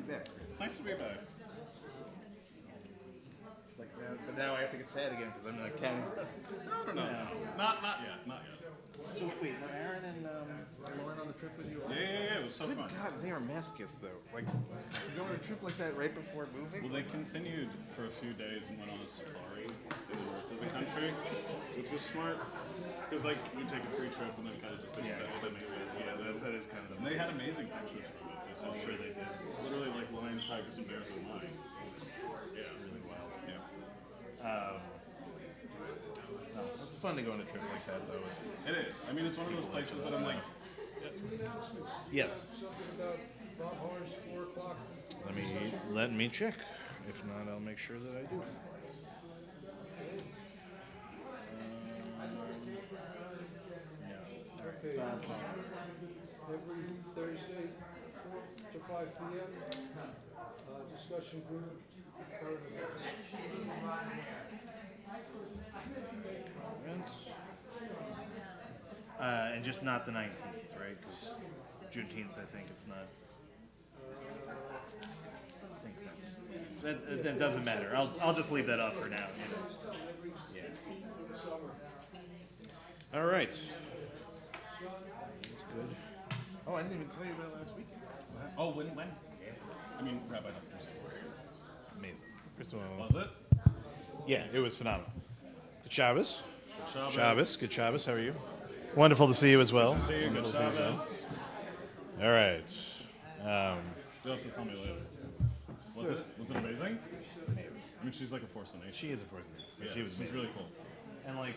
back. It's nice to be back. It's like but now I have to get sad again because I'm not counting. No. Not yet. Not yet. So wait, were Aaron and Lauren on the trip with you? Yeah. It was so Good fun. God, they are masochists though. Like, you go on a trip like that right before moving? Well, they continued for a few days and went on a safari in the north of the country, which was smart. Because, like, we take a free trip and then kind of just take steps. That makes sense. Yeah, that is kind of the. And they had amazing pictures from it. So I'm sure they did. Literally, like, lions, tigers, and bears in line. Yeah, really wild. Yeah. It's fun to go on a trip like that though. It is. I mean, it's one of those places that I'm like, Yes. Bob Horns, 4 o'clock. Let me check. If not, I'll make sure that I do. Okay. Every Thursday, 4 to 5 p.m. Discussion group. current events. And just not the 19th, right? Because Juneteenth, I think it's not. I think that doesn't matter. I'll just leave that off for now. Yeah. All right. That's good. Oh, I didn't even tell you about last weekend. Oh, when? Yeah. I mean, Rabbi Doctor's Amazing. First of all, was it? yeah, it was phenomenal. Good Shabbos. Shabbos. Shabbos. Good Shabbos. How are you? Wonderful to see you as well. Good to see you. Good Shabbos. All right. You'll have to tell me later. Was it amazing? Maybe. I mean, she's like a force of nature. She is a force. Yeah, She was she's amazing. really cool. And like,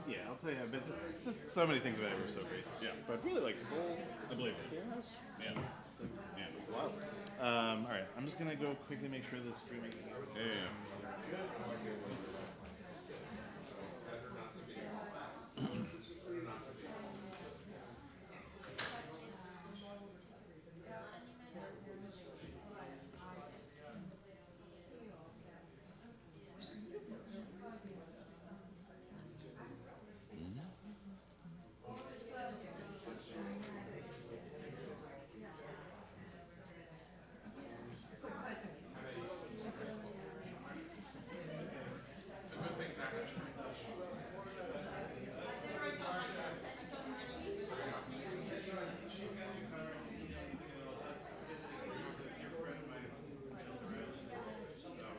yeah, I'll tell you, but just so many things about it were so great. Yeah. But really, like, I believe it. Yeah. Yeah. wow. All right, I'm just gonna go quickly make sure this streaming. Yeah.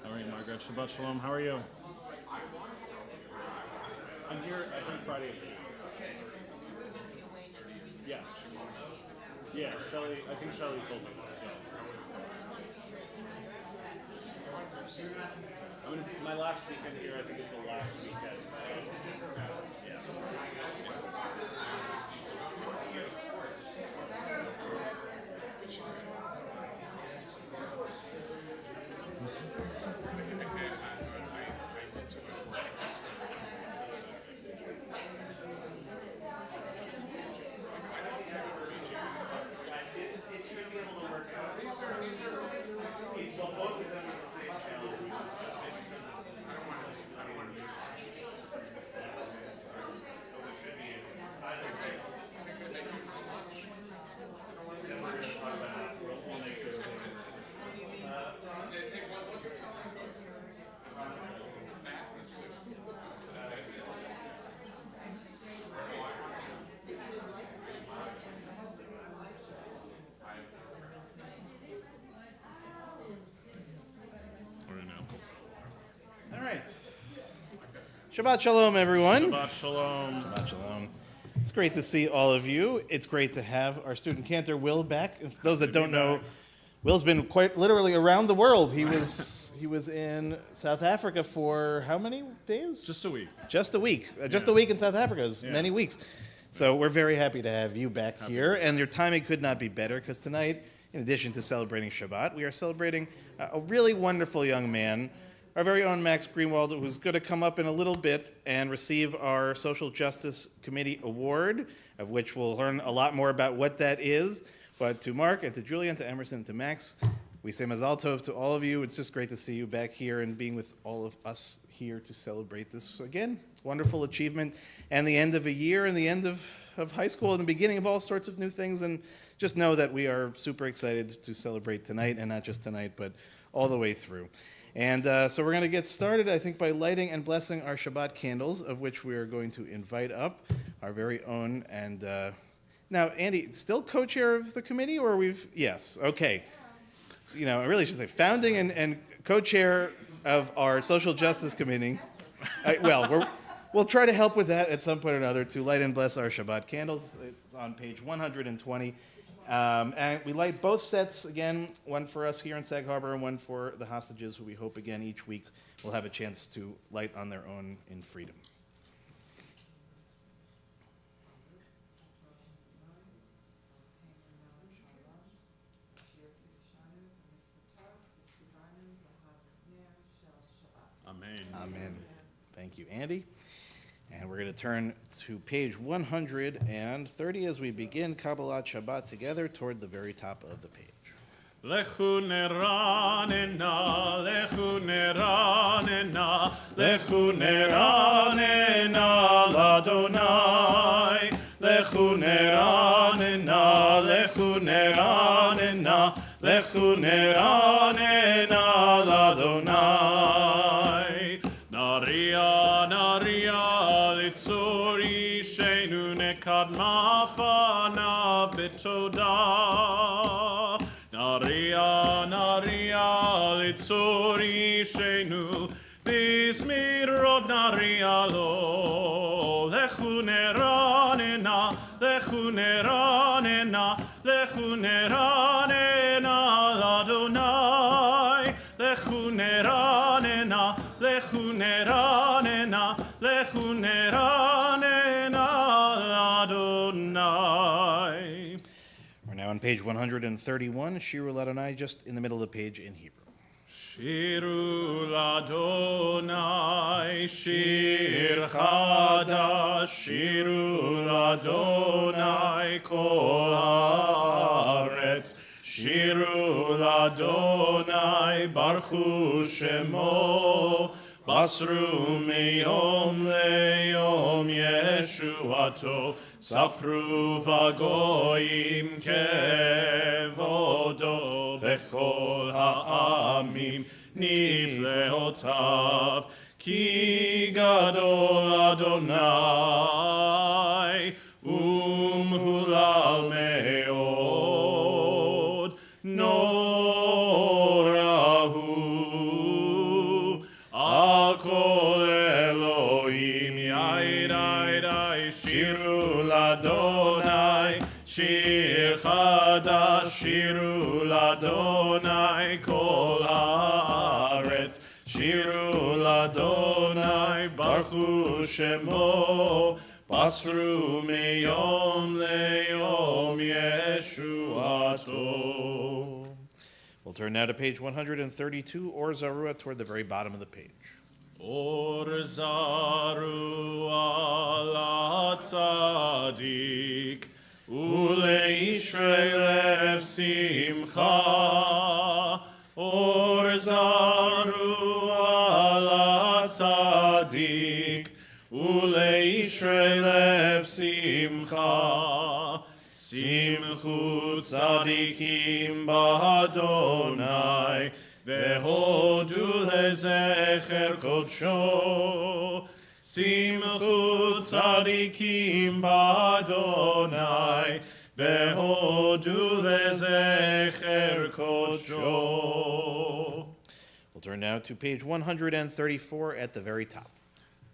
How are you, Margaret? Shabbat Shalom. How are you? I'm here, I think, Friday. Yes. Yeah, Shelly, I think Shelly told me that. Yeah. I mean, my last weekend here, I think, is the last weekend. Yeah. All right. Shabbat Shalom, everyone. Shabbat Shalom. Shabbat Shalom. It's great to see all of you. It's great to have our student cantor Will back. And for those that don't know, Will's been quite literally around the world. He was in South Africa for how many days? Just a week. Just a week. Just Yeah. a week in South Africa is Yeah. many weeks. So we're very happy to have you back here. And your timing could not be better because tonight, in addition to celebrating Shabbat, we are celebrating a really wonderful young man, our very own Max Greenwald, who's going to come up in a little bit and receive our Social Justice Committee Award, of which we'll learn a lot more about what that is. But to Mark and to Julia and to Emerson and to Max, We say Mazal Tov to all of you. It's just great to see you back here and being with all of us here to celebrate this, again, wonderful achievement and the end of a year and the end of high school and the beginning of all sorts of new things. And just know that we are super excited to celebrate tonight, and not just tonight, but all the way through. And so we're going to get started, I think, by lighting and blessing our Shabbat candles, of which we are going to invite up our very own. And now, Andy, still co-chair of the committee, or yes, okay. You know, I really should say founding and co-chair of our social justice committee. We'll try to help with that at some point or another to light and bless our Shabbat candles. It's on page 120. And we light both sets, again, one for us here in Sag Harbor and one for the hostages, who we hope, again, each week will have a chance to light on their own in freedom. Amen. Amen. Thank you, Andy. And we're going to turn to page 130 as we begin Kabbalat Shabbat together toward the very top of the page. Lechu neranena, lechu neranena, lechu neranena, l'Adonai. Lechu neranena, lechu neranena, lechu neranena, l'Adonai. Naria, naria, litzori sheinu nekadma fanav betoda. Naria, naria, litzori sheinu bismirod naria lo. Lechu neranena, lechu neranena, lechu neranena, l'Adonai. Lechu neranena, lechu neranena, lechu neranena, l'Adonai. We're now on page 131, Shiru Ladonai, just in the middle of the page in Hebrew. Shiru l'Adonai, shir chadash, shiru l'Adonai kol haaretz. Shiru l'Adonai, baruchu shemo, basru miyom leyom yeshuato, safru vagoyim kevodo, bechol ha'amim nifleotav, ki gadol Adonai, umhulal meod, norahu, akol Elohim, yaidai, shiru l'Adonai, shir chadash, shiru l'Adonai, kol haaretz, shiru l'Adonai, baruchu shemo, basru miyom leyom yeshuato. We'll turn now to page 132, Or Zarua, toward the very bottom of the page. Or zarua l'tzadik, uleishrei lev simcha. Or zarua l'tzadik, uleishrei lev simcha. Simchu tzadikim ba'Adonai, vehodu lezecher kodsho. Simchu tzadikim ba'Adonai, vehodu lezecher kodsho. We'll turn now to page 134 at the very top.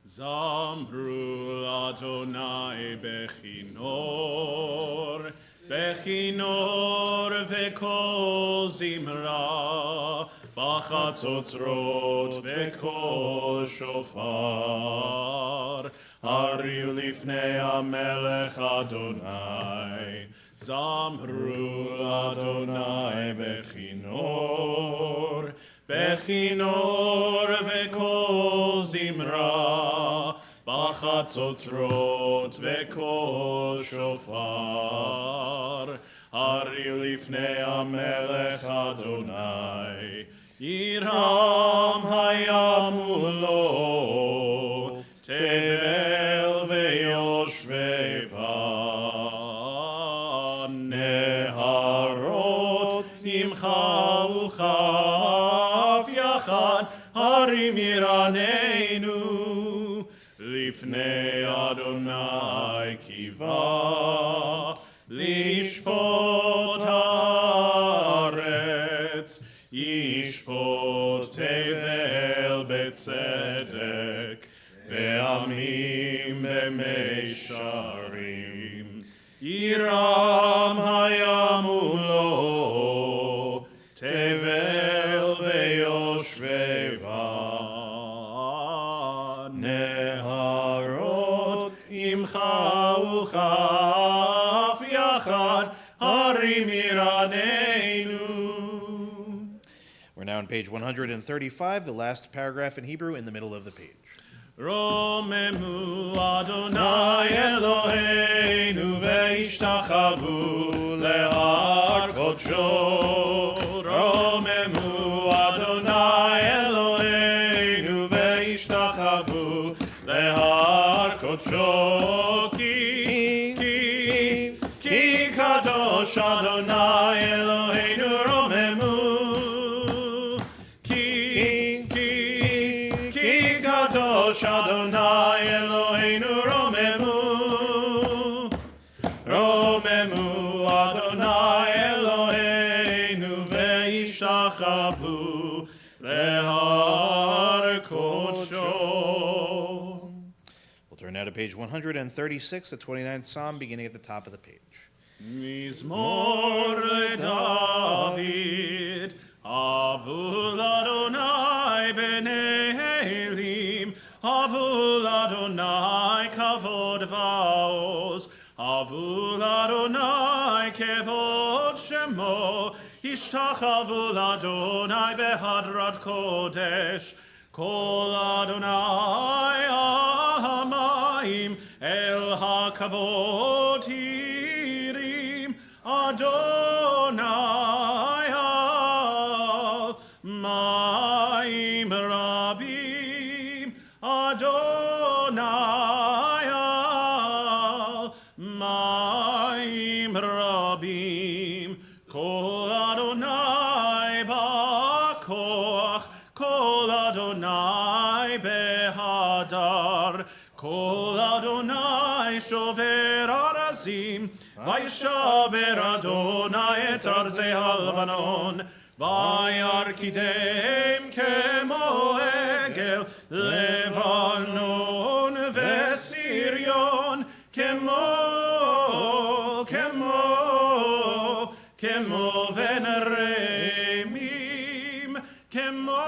Zamru Adonai bechinor, bechinor vekol zimra, bachatzotzrot vekol shofar. Ariu lifnei hamelech Adonai, Zamru Adonai bechinor, bechinor vekol zimra, bachatzotzrot vekol shofar. הרי לפני המלך אדוני, ירם היה מולו, תבל ויושביו, נהרות ימחאו כף יחד, הרים ירננו, לפני אדוני קיווה, לשפוט הארץ, ישפוט תבל בצדק, ועמים במישרים. ירם היה מולו, תבל ויושביו, נהרות ימחאו כף יחד, הרים ירננו. We're now on page 135, the last paragraph in Hebrew in the middle of the page. רוממו אדוני אלוהינו והשתחוו להר קודשו. רוממו אדוני אלוהינו והשתחוו להר קודשו. כי קדוש אדוני אלוהינו רוממו. קדוש אדוני אלוהינו רוממו. רוממו אדוני אלוהינו והשתחוו להר קודשו. We'll turn now to page 136, the 29th Psalm, beginning at the top of the page. מזמור לדוד, אבו לאדוני בני אלים, אבו לאדוני כבוד ועוז, אבו לאדוני כבוד שמו, השתחוו לאדוני בהדרת קודש, כל אדוני המים אל הכבוד הירים, אדוני מים רבים, אדוני מים רבים, כל אדוני בכוח, כל אדוני בהדר, כל אדוני שובר ארזים, וישבר אדוני את ארזי הלבנון, וירקידם כמו עגל לבנון וסיריון, כמו בן רמים, כמו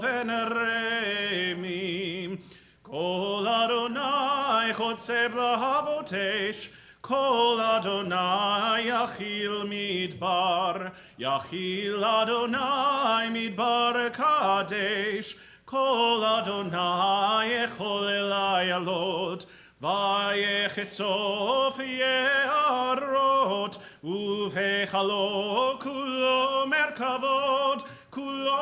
בן רמים. כל אדוני חוצב להבות אש, כל אדוני יכיל מדבר, יכיל אדוני מדבר קדש, כל אדוני יכול לעלות, ויחשוף יערות, ובהיכלו כולו מרכבות, כולו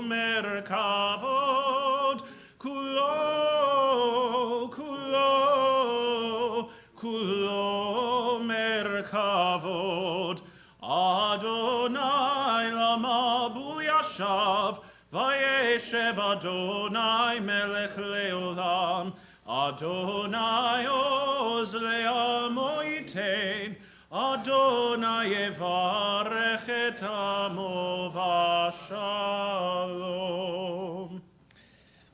מרכבות, כולו מרכבות. אדוני למבול ישב, וישב אדוני מלך לעולם, אדוני עוז לעמו ייתן, אדוני יברך את עמו בשלום.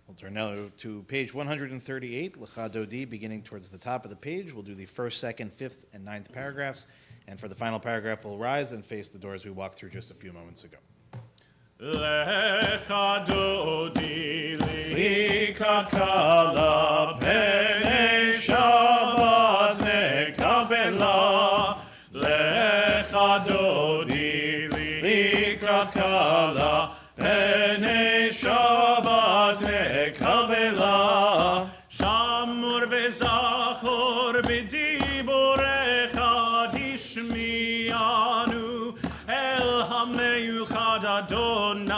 We'll turn now to page 138, Lecha Dodi, beginning towards the top of the page. We'll do the first, second, fifth, and ninth paragraphs. And for the final paragraph, we'll rise and face the doors we walked through just a few moments ago. Lecha Dodi likrat kala pnei Shabbat nekabela. Lecha Dodi likrat kala pnei Shabbat וזכור בדיבורך תשמיענו אל המיוחד אדוני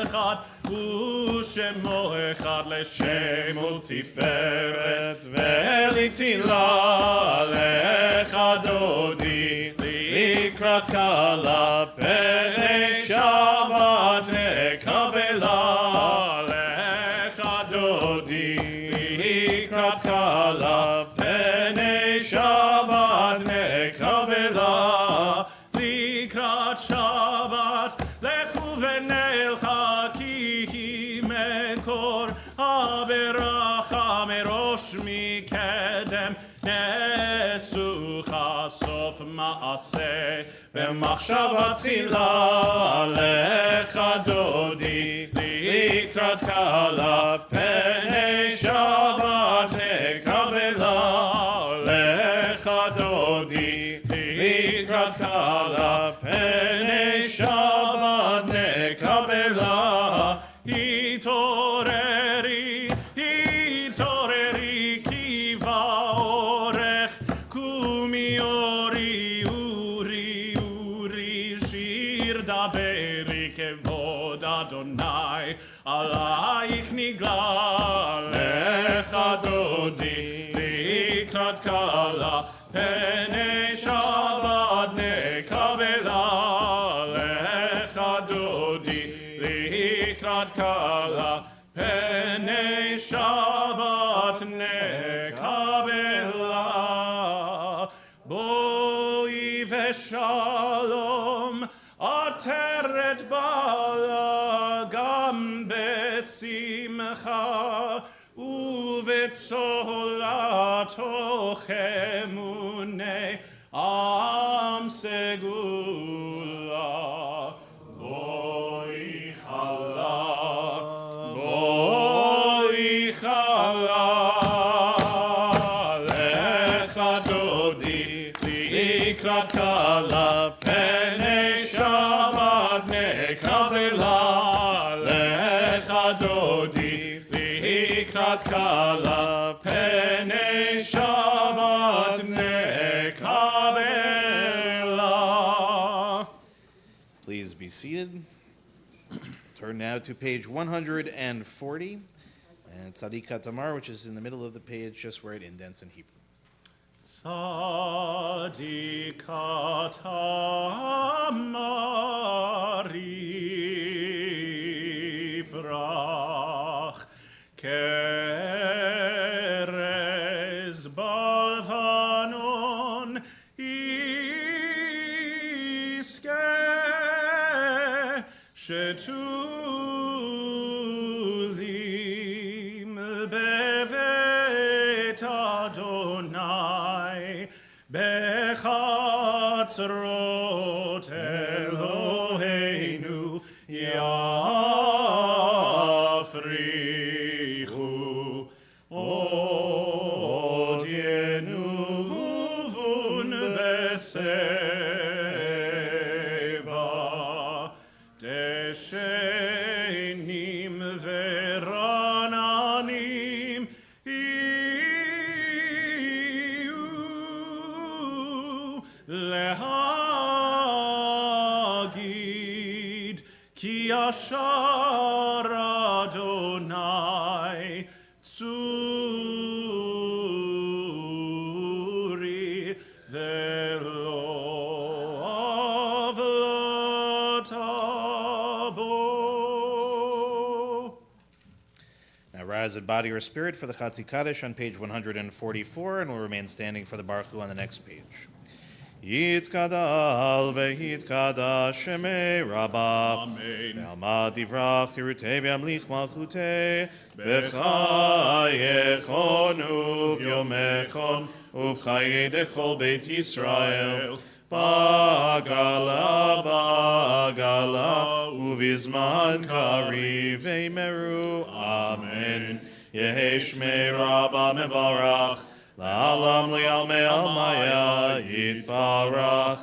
אחד ושמו אחד לשם ולתפארת ולתהילה לך דודי לקראת כלה פני שבת נקבלה לך דודי לקראת כלה פני שבת נקבלה לקראת שבת לכו ונלכה כי היא מקור הברכה מראש מקדם נסוך סוף מעשה במחשבה תחילה לך דודי לקראת כלה פני שבת נקבלה לך דודי לקראת כלה פני שבת נקבלה התעוררי התעוררי כי באורך קומי אורי אורי אורי שיר דברי כבוד אדוני עלייך נגלה לך דודי לקראת כלה פני שבת נקבלה לך דודי לקראת כלה פני שבת נקבלה בואי ושלום עטרת בעלה גם בשמחה ובצולתוך אמוני עם סגולה בואי חלה בואי חלה לך דודי לקראת כלה פני שבת נקבלה לך דודי לקראת כלה פני שבת נקבלה. Please be seated. Turn now to page 140 and Tzadikat Tamar, which is in the middle of the page, just where it indents in Hebrew. Tzadikat Tamar yifrach kerez balvanon iske shetulim bevet Adonai bechatzrot Eloheinu yafrichu od yenuvun beseva deshenim verananim iu lehagid ki ashar Adonai tzuri velo avlotabo. Now rise in body or spirit for the Chatzi Kaddish on page 144, and will remain standing for the Baruch Hu on the next page. Yitkadal veyitkadash shemei Rabba Amen. Ve'alma divrach chirutei ve'amlich malchutei b'chayechon uv'yomechon uv'chayei dechol beit Yisrael ba'gala ba'gala uvizman kariv ve'meru Amen. Yehi shmei Rabba mevarach La'alam li'almei almaya yitbarach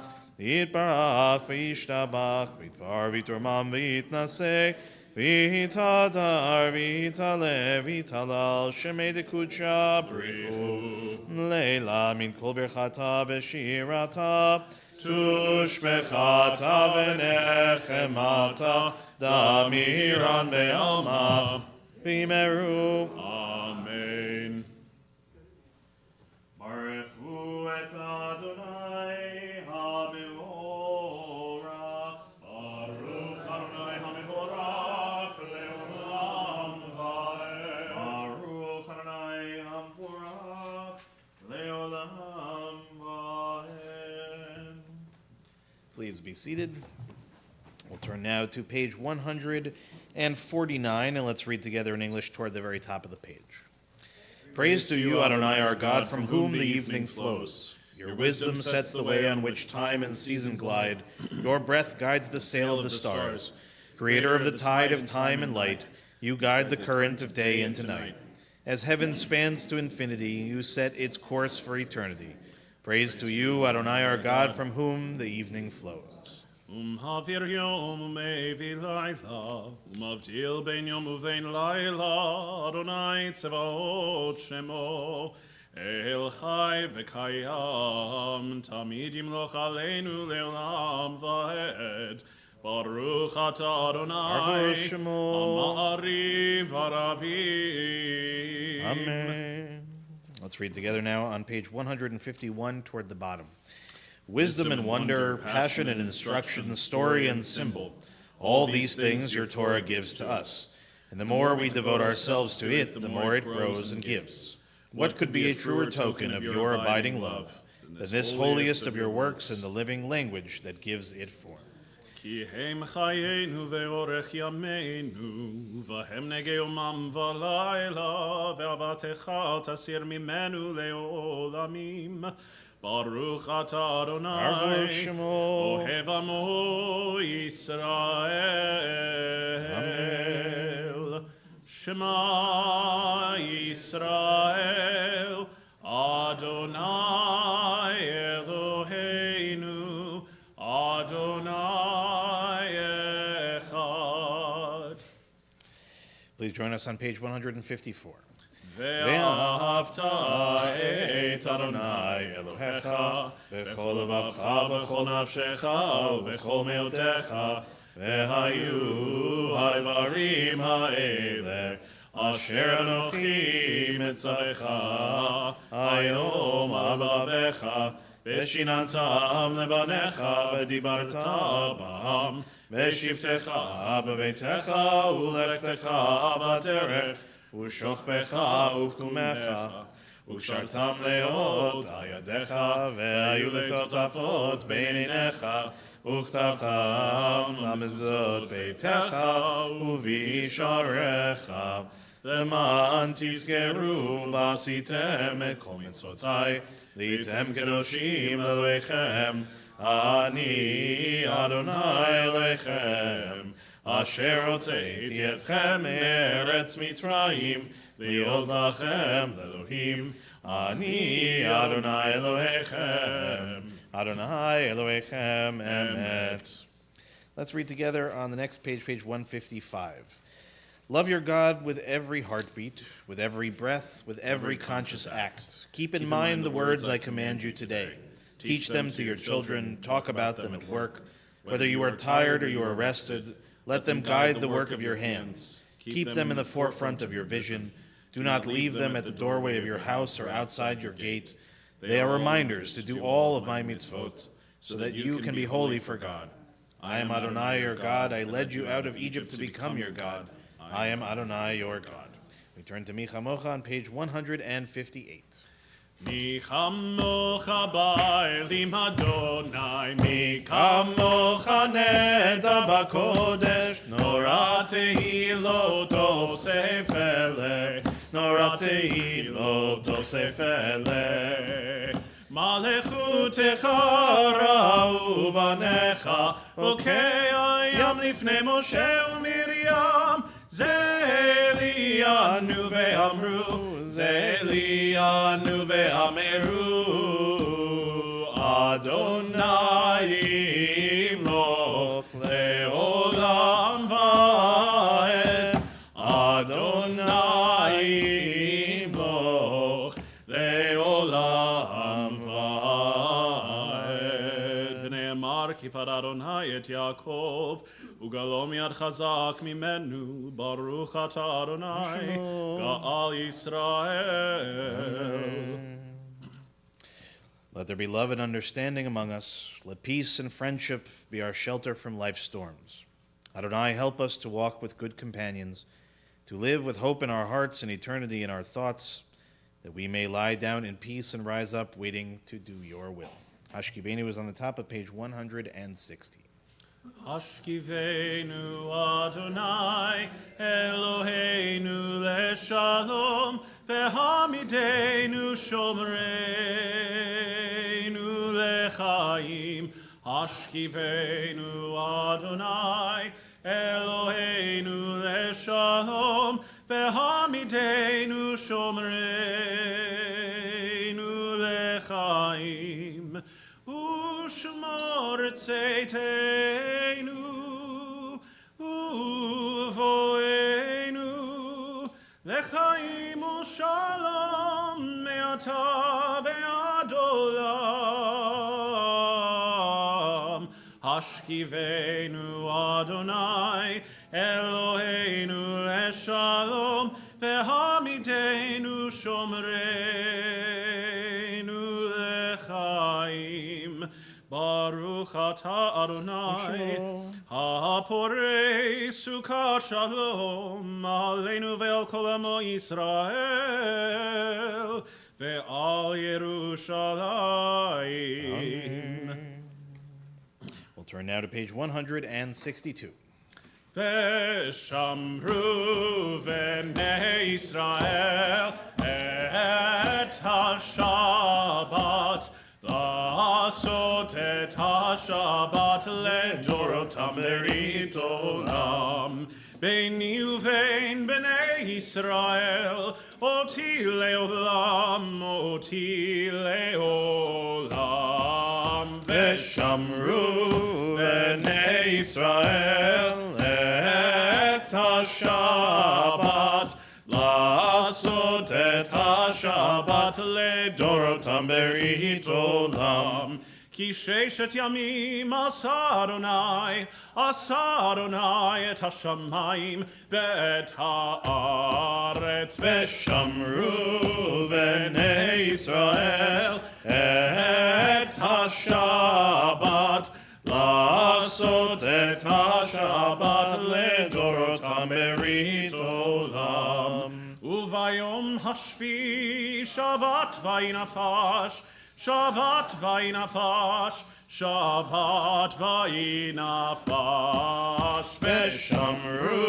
v'yishtabach v'yitbar v'yitormam v'yitnaseh V'tadar v'taleh v'talal shemei dekudsha brichu leila min kol birchata b'shirata tushmechata v'nechemata damiran be'alma v'meru. Amen. Baruch hu et Adonai ha-mevorach. Baruch Adonai HaMevorach le'olam va'ed. Baruch Adonai ha-mevorach le'olam va'ed. Please be seated. We'll turn now to page 149, and let's read together in English toward the very top of the page. Praise to you, Adonai, our God, from whom the evening flows. Your wisdom sets the way on which time and season glide. Your breath guides the sail of the stars. Creator of the tide of time and light, you guide the current of day into night. As heaven spans to infinity, you set its course for eternity. Praise to you, Adonai, our God, from whom the evening flows. Havir yom umevi laila, umavdil ben yom uvein laila, Adonai tzevaot shemo, El chai v'kayam, tamid yimloch aleinu leolam va'ed, Baruch atah Adonai, Baruch Shemo. Amari v'ravim. Amen. Let's read together now on page 151 toward the bottom. Wisdom and wonder, passion and instruction, story and symbol, all these things your Torah gives to us. And the more we devote ourselves to it, the more it grows and gives. What could be a truer token of your abiding love than this holiest of your works and the living language that gives it form? Ki hem chayenu ve'orech yameinu, v'hem negei yomam v'layla, ve'avatecha tasir mimenu le'olamim. Baruch atah Adonai, Baruch Shemo. Ohev Amo Yisrael. Shema Yisrael, Adonai Eloheinu, Adonai Echad. Please join us on page 154. ואהבת את אדוני אלוהיך בכל לבבך ובכל נפשך ובכל מאודך והיו הדברים האלה אשר אנוכי מצווך היום על לבביך ושיננתם לבניך ודיברת בם בשבתך בביתך ולכתך בדרך ושוכבך ובקומך, ושרתם לאות על ידיך, והיו לטוטפות בין עיניך, וכתבתם למזוזות ביתך ובישעריך, למען תזכרו ועשיתם את כל מצוותיי, והייתם קדושים לאלוהיכם, אני אדוני אלוהיכם. אשר הוצאתי אתכם מארץ מצרים, להיות לכם לאלוהים, אני אדוני אלוהיכם, אדוני אלוהיכם אמת. Let's read together on the next page, page 155. Love your God with every heartbeat, with every breath, with every conscious act. Keep in mind the words I command you today. Teach them to your children, talk about them at work. Whether you are tired or you are rested, let them guide the work of your hands. Keep them in the forefront of your vision. Do not leave them at the doorway of your house or outside your gate. They are reminders to do all of my mitzvot, so that you can be holy for God. I am Adonai your God. I led you out of Egypt to become your God. I am Adonai your God. We turn to Michamocha on page 158. מי כמוך באלים אדוני, מי כמוך נדע בקודש, נורא תהילות תוסף אלה, נורא תהילות תוסף אלה. מלכותך ראו בניך, בוקע ים לפני משה ומרים, זה אלינו ואמרו, זה אלינו ואמרו, אדוני ימלוך לעולם ועד. kifar Adonai et Yaakov, ugalom yad chazak mimenu, baruch atah Adonai, Ga'al Yisrael. Let there be love and understanding among us. Let peace and friendship be our shelter from life's storms. Adonai, help us to walk with good companions, to live with hope in our hearts and eternity in our thoughts, that we may lie down in peace and rise up waiting to do your will. Hashkivenu is on the top of page 160. Hashkivenu Adonai Eloheinu leshalom vehamidenu shomreinu lechaim. Hashkivenu Adonai Eloheinu leshalom vehamidenu shomreinu lechaim. Ushmor tzeiteinu, uvoenu, lechaim ushalom me'ata ve'ad olam. Hashkivenu Adonai, Eloheinu leshalom, ve'hamidenu shomreinu lechaim. Baruch atah Adonai, ha'porei sukkot shalom, aleinu ve'al kol amo Yisrael, ve'al Yerushalayim. We'll turn now to page 162. Veshamru v'nei Yisrael et ha-Shabbat, La'asot et ha-Shabbat ledorotam berit olam. Beini uvein b'nei Yisrael, oti le'olam, oti le'olam. Veshamru v'nei Yisrael et ha-Shabbat, La'asot et ha-Shabbat ledorotam berit olam. Ki sheshet yamim asa Adonai et ha-shamayim ve'et ha'aretz. Veshamru v'nei Yisrael et ha-Shabbat, La'asot et ha-Shabbat ledorotam berit olam. Uvayom hashvi shavat vayinafash, shavat vayinafash, shavat vayinafash. Veshamru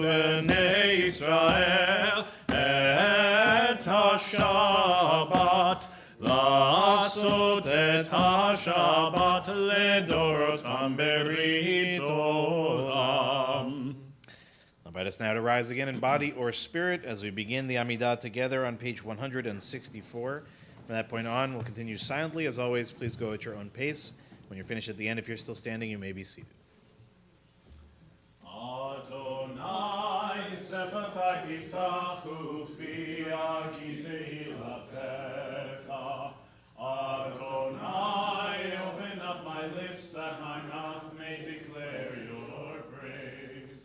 v'nei Yisrael et ha-Shabbat, La'asot et ha-Shabbat ledorotam berit olam. Invite us now to rise again in body or spirit as we begin the Amidah together on page 164. From that point on, we'll continue silently. As always, please go at your own pace. When you're finished at the end, if you're still standing, you may be seated. Adonai sefatai tiftachu fi agitehilatecha. Adonai, open up my lips that my mouth may declare your praise.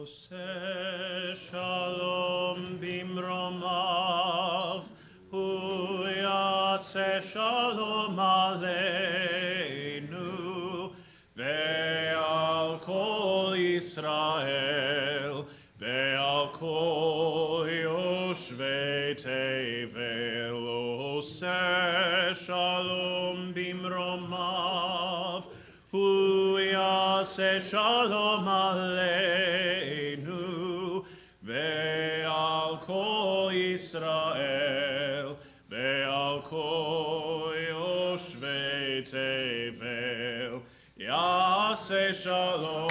Ose shalom bimromav, hu yaseh shalom aleinu, ve'al kol Yisrael, ve'al kol yoshvei tevel. Ose shalom bimromav, hu yaseh shalom aleinu, ve'al kol Yisrael, ve'al kol yoshvei tevel. Yaseh shalom,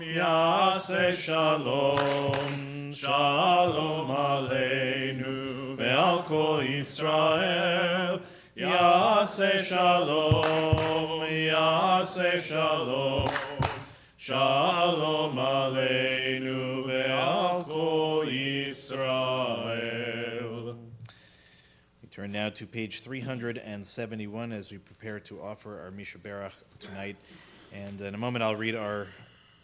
yaseh shalom, shalom aleinu, ve'al kol Yisrael. Yaseh shalom, yaseh shalom, shalom aleinu, ve'al kol Yisrael. We turn now to page 371 as we prepare to offer our Misha Berach tonight. And in a moment, I'll read our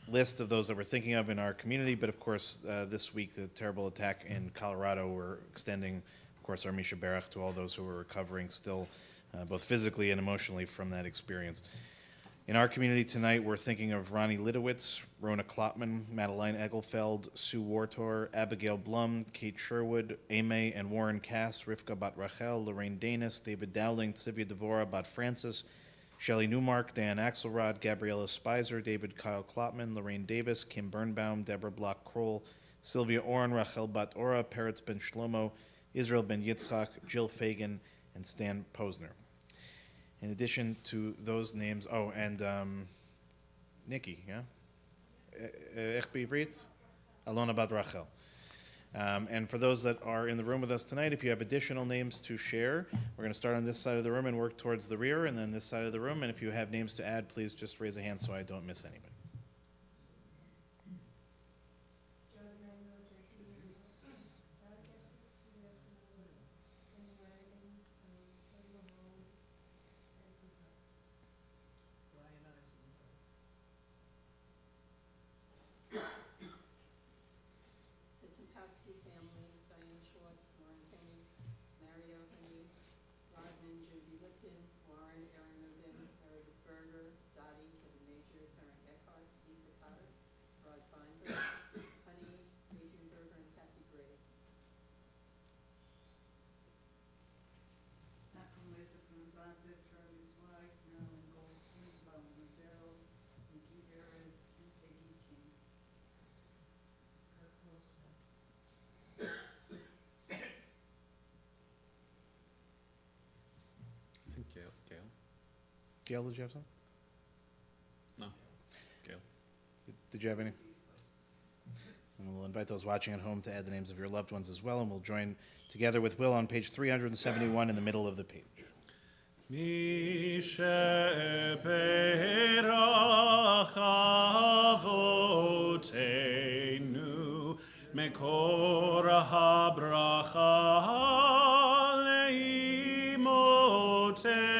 list of those that we're thinking of in our community. But of course, this week, the terrible attack in Colorado, we're extending, of course, our Misha Berach to all those who are recovering still, both physically and emotionally from that experience. In our community tonight, we're thinking of Ronnie Lidowitz, Rona Klopman, Madeline Egelfeld, Sue Wartor, Abigail Blum, Kate Sherwood, Ame and Warren Cass, Rivka Bat Rachel, Lorraine Danis, David Dowling, Sivia Devora Bat Francis, Shelley Newmark, Dan Axelrod, Gabriella Spicer, David Kyle Klopman, Lorraine Davis, Kim Birnbaum, Deborah Block-Kroll, Sylvia Oren, Rachel Bat Ora, Peretz Ben Shlomo, Israel Ben Yitzchak, Jill Fagan, and Stan Posner. In addition to those names, and Nikki, yeah? Echt Bivrit? Alona Bat Rachel. And for those that are in the room with us tonight, if you have additional names to share, we're going to start on this side of the room and work towards the rear, and then this side of the room. And if you have names to add, please just raise a hand so I don't miss anybody. Gail? Gail, did you have something? No. Gail. Did you have any? And we'll invite those watching at home to add the names of your loved ones as well, and we'll join together with Will on page 371 in the middle of the page. Mishe Berach Avotenu Mekor HaBracha Leimotenu.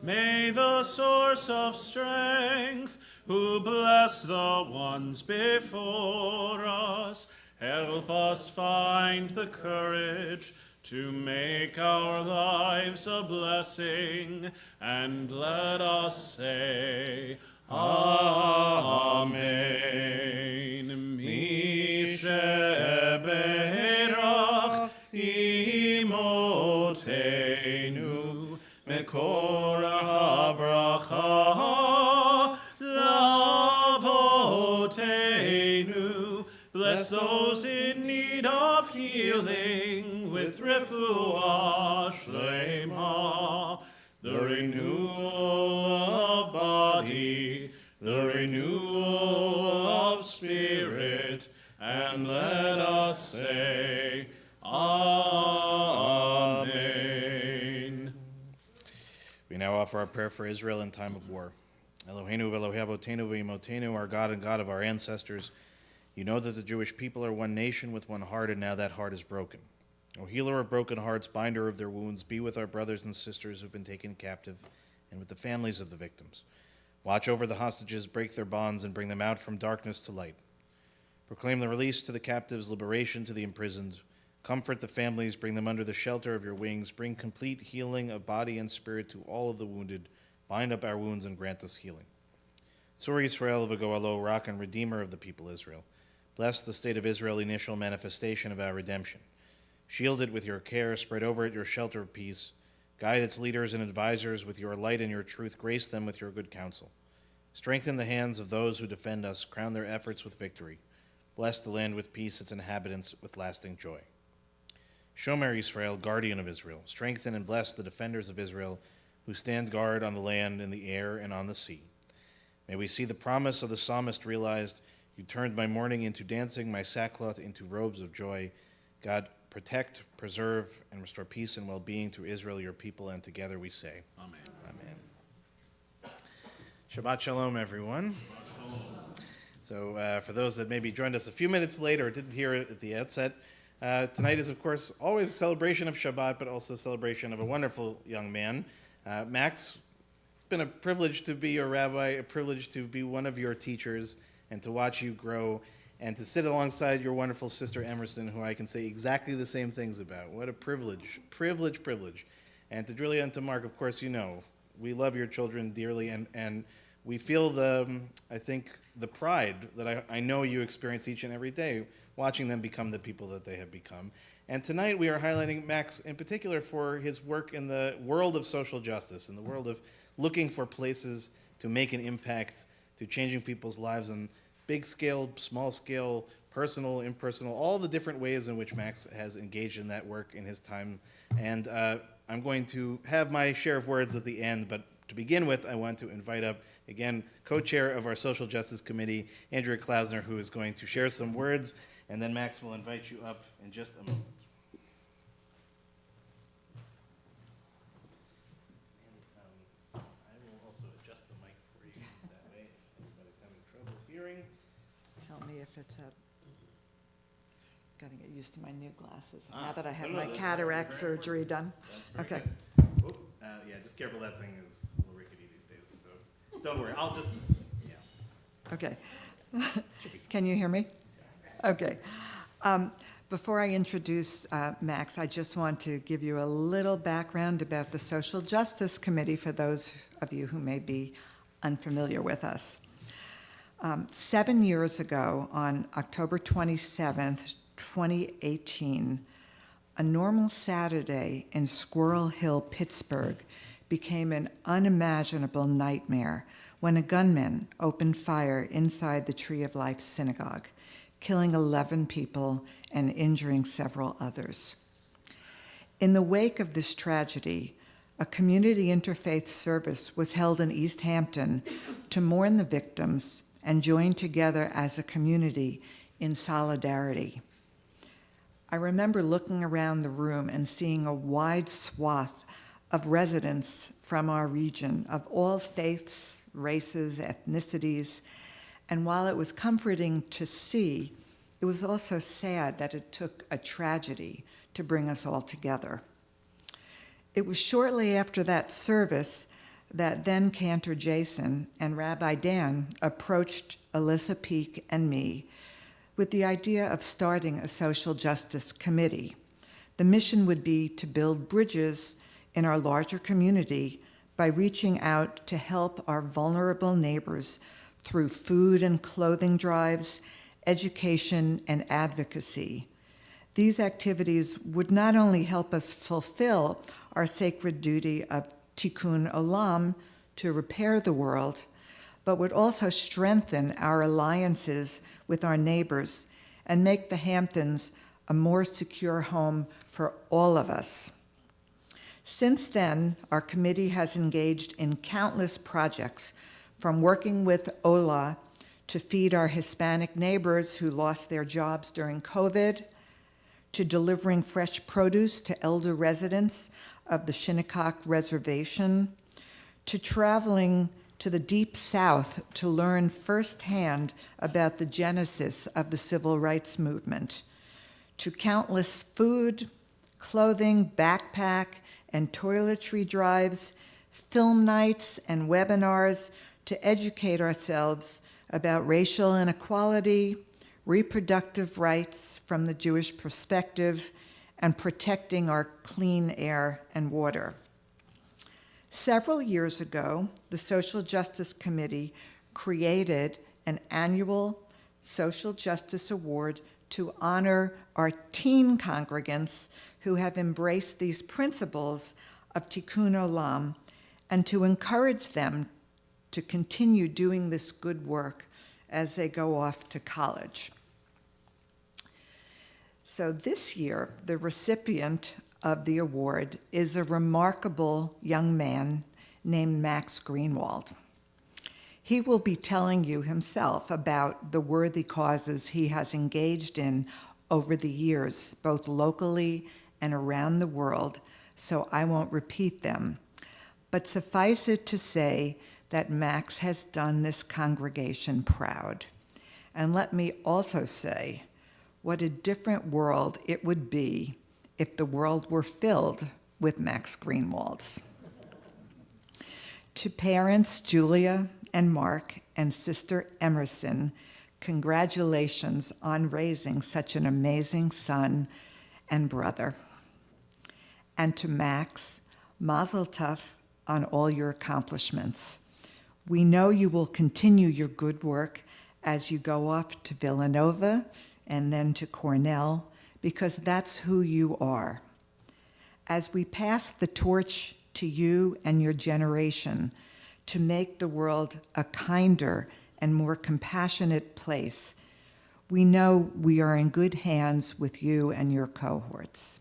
May the source of strength, who blessed the ones before us, help us find the courage to make our lives a blessing, and let us say, Amen. Mishe Berach Imotenu Mekor HaBracha Lavotenu. Bless those in need of healing with refuah shlema, the renewal of body, the renewal of spirit, and let us say, Amen. We now offer our prayer for Israel in time of war. Eloheinu v'Elohei avotenu v'imotenu, our God and God of our ancestors, you know that the Jewish people are one nation with one heart, and now that heart is broken. O healer of broken hearts, binder of their wounds, be with our brothers and sisters who've been taken captive, and with the families of the victims. Watch over the hostages, break their bonds, and bring them out from darkness to light. Proclaim the release to the captives, liberation to the imprisoned. Comfort the families, bring them under the shelter of your wings. Bring complete healing of body and spirit to all of the wounded. Bind up our wounds and grant us healing. Tzur Yisrael v'goalo, rock and redeemer of the people Israel. Bless the state of Israel, initial manifestation of our redemption. Shield it with your care, spread over it your shelter of peace. Guide its leaders and advisors with your light and your truth. Grace them with your good counsel. Strengthen the hands of those who defend us. Crown their efforts with victory. Bless the land with peace, its inhabitants with lasting joy. Shomer Yisrael, guardian of Israel. Strengthen and bless the defenders of Israel who stand guard on the land, in the air, and on the sea. May we see the promise of the psalmist realized. You turned my mourning into dancing, my sackcloth into robes of joy. God, protect, preserve, and restore peace and well-being to Israel, your people, and together we say, Amen. Amen. Shabbat Shalom, everyone. So for those that maybe joined us a few minutes late or didn't hear it at the outset, tonight is, of course, always a celebration of Shabbat, but also a celebration of a wonderful young man. Max, it's been a privilege to be your rabbi, a privilege to be one of your teachers, and to watch you grow, and to sit alongside your wonderful sister Emerson, who I can say exactly the same things about. What a privilege, privilege. And to Julia and to Mark, of course, you know, we love your children dearly, and we feel I think, the pride that I know you experience each and every day, watching them become the people that they have become. And tonight we are highlighting Max in particular for his work in the world of social justice, in the world of looking for places to make an impact, to changing people's lives on big scale, small scale, personal, impersonal, all the different ways in which Max has engaged in that work in his time. And I'm going to have my share of words at the end, but to begin with, I want to invite up, again, co-chair of our Social Justice Committee, Andrea Klausner, who is going to share some words, and then Max will invite you up in just a moment. And I will also adjust the mic for you that way if anybody's having trouble hearing. Tell me if it's gotta get used to my new glasses, now that I had my cataract surgery done. Okay. Yeah, just careful, that thing is a little rickety these days, so don't worry, I'll just, yeah. Okay. Can you hear me? Okay. Before I introduce Max, I just want to give you a little background about the Social Justice Committee for those of you who may be unfamiliar with us. 7 years ago, on October 27th, 2018, a normal Saturday in Squirrel Hill, Pittsburgh, became an unimaginable nightmare when a gunman opened fire inside the Tree of Life Synagogue, killing 11 people and injuring several others. In the wake of this tragedy, a community interfaith service was held in East Hampton to mourn the victims and join together as a community in solidarity. I remember looking around the room and seeing a wide swath of residents from our region of all faiths, races, ethnicities, and while it was comforting to see, it was also sad that it took a tragedy to bring us all together. It was shortly after that service that then Cantor Jason and Rabbi Dan approached Alyssa Peak and me with the idea of starting a social justice committee. The mission would be to build bridges in our larger community by reaching out to help our vulnerable neighbors through food and clothing drives, education, and advocacy. These activities would not only help us fulfill our sacred duty of tikkun olam, to repair the world, but would also strengthen our alliances with our neighbors and make the Hamptons a more secure home for all of us. Since then, our committee has engaged in countless projects, from working with Ola to feed our Hispanic neighbors who lost their jobs during COVID, to delivering fresh produce to elder residents of the Shinnecock Reservation, to traveling to the Deep South to learn firsthand about the genesis of the civil rights movement, to countless food, clothing, backpack, and toiletry drives, film nights, and webinars to educate ourselves about racial inequality, reproductive rights from the Jewish perspective, and protecting our clean air and water. Several years ago, the Social Justice Committee created an annual Social Justice Award to honor our teen congregants who have embraced these principles of Tikkun Olam and to encourage them to continue doing this good work as they go off to college. So this year, the recipient of the award is a remarkable young man named Max Greenwald. He will be telling you himself about the worthy causes he has engaged in over the years, both locally and around the world, so I won't repeat them. But suffice it to say that Max has done this congregation proud. And let me also say, what a different world it would be if the world were filled with Max Greenwalds. To parents Julia and Mark and sister Emerson, congratulations on raising such an amazing son and brother. And to Max, mazel tov on all your accomplishments. We know you will continue your good work as you go off to Villanova and then to Cornell, because that's who you are. As we pass the torch to you and your generation to make the world a kinder and more compassionate place, we know we are in good hands with you and your cohorts.